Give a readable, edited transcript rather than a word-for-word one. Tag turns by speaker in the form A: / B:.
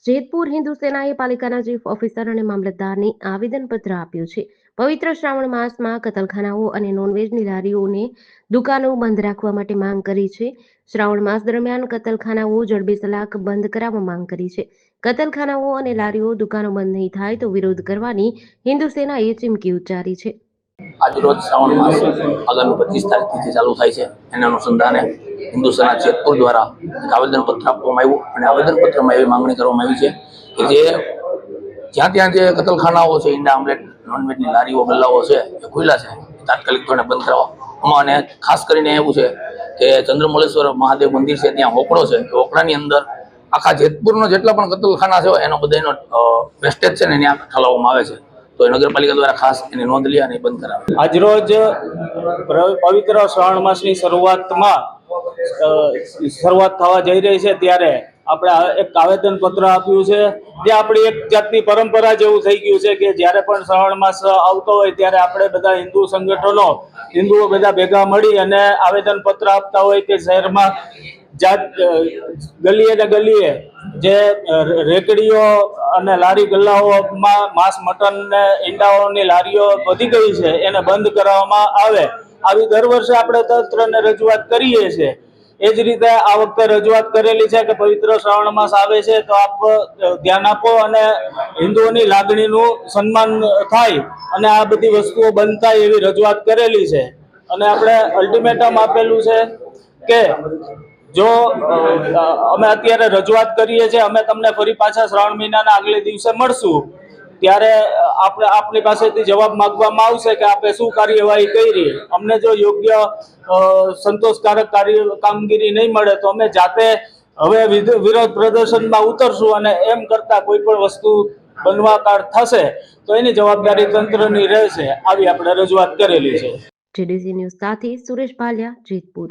A: જેતપુર હિન્દુ સેનાએ પાલિકાના chief officer અને મામલતદારને આવેદનપત્ર આપ્યું છે. પવિત્ર શ્રાવણ માસમાં કતલખાનાઓ અને નોનવેજની લારીઓને દુકાનો બંધ રાખવા માટે માંગ કરી છે. શ્રાવણ માસ દરમિયાન કતલખાનાઓ જડબેસલાક બંધ કરાવવા માંગ કરી છે. કતલખાનાઓ અને લારીઓ દુકાનો બંધ નહીં થાય તો વિરોધ કરવાની હિન્દુ સેનાએ ચીમકી ઉચ્ચારી છે.
B: આજરોજ શ્રાવણ માસ આગામી 25 તારીખથી ચાલુ થાય છે. એના અનુસંધાને હિન્દુ સેના જેતપુર દ્વારા એક આવેદનપત્ર આપવામાં આવ્યું અને આવેદનપત્રમાં એવી માંગણી કરવામાં આવી છે કે જે જ્યાં ત્યાં જે કતલખાનાઓ છે, ઈંડા આમલેટ નોનવેજની લારીઓ ગલ્લાઓ છે એ ખુલ્લા છે, તાત્કાલિક ધોરણે બંધ કરાવવા. અને ખાસ કરીને એવું છે કે ચંદ્રમોલેશ્વર મહાદેવ મંદિર છે, ત્યાં હોકળો છે, એ હોકળાની અંદર આખા જેતપુરનો જેટલા પણ કતલખાના છે એનો બધાનો વેસ્ટેજ છે ને ત્યાં ઠાલવવામાં આવે છે. તો નગરપાલિકા દ્વારા ખાસ એની નોંધ લે અને બંધ કરાવે.
C: આજરોજ પવિત્ર શ્રાવણ માસની શરૂઆત થવા જઈ રહી છે ત્યારે આપણે એક આવેદન પત્ર આપ્યું છે. જે આપણી એક જાતની પરંપરા જેવું થઈ ગયું છે કે જ્યારે પણ શ્રાવણ માસ આવતો હોય ત્યારે આપણે બધા હિન્દુ સંગઠનો હિન્દુઓ બધા ભેગા મળી અને આવેદન પત્ર આપતા હોય કે શહેરમાં ગલીએ ને ગલીએ જે રેકડીઓ અને લારી ગલ્લાઓમાં માંસ મટન ને ઈંડાઓની લારીઓ વધી ગઈ છે એને બંધ કરવામાં આવે. આવી દર વર્ષે આપણે તંત્રને રજૂઆત કરીએ છીએ. એ જ રીતે આ વખતે રજૂઆત કરેલી છે કે પવિત્ર શ્રાવણ માસ આવે છે તો આપ ધ્યાન આપો અને હિન્દુઓની લાગણીનું સન્માન થાય અને આ બધી વસ્તુઓ બંધ થાય એવી રજૂઆત કરેલી છે. અને આપણે અલ્ટિમેટમ આપેલું છે કે જો અમે અત્યારે રજૂઆત કરીએ છીએ, અમે તમને ફરી પાછા શ્રાવણ મહિનાના આગલે દિવસે મળશું ત્યારે આપની પાસેથી જવાબ માંગવામાં આવશે કે આપણે શું કાર્યવાહી કરી. અમને જો યોગ્ય સંતોષકારક કામગીરી નહીં મળે તો અમે જાતે હવે વિરોધ પ્રદર્શનમાં ઉતરશું અને એમ કરતા કોઈ પણ વસ્તુ બનવાકાર થશે તો એની જવાબદારી તંત્રની રહેશે. આવી આપણે રજૂઆત કરેલી છે.
A: જેડીસી ન્યૂઝ સાથે સુરેશ ભાલિયા, જેતપુર.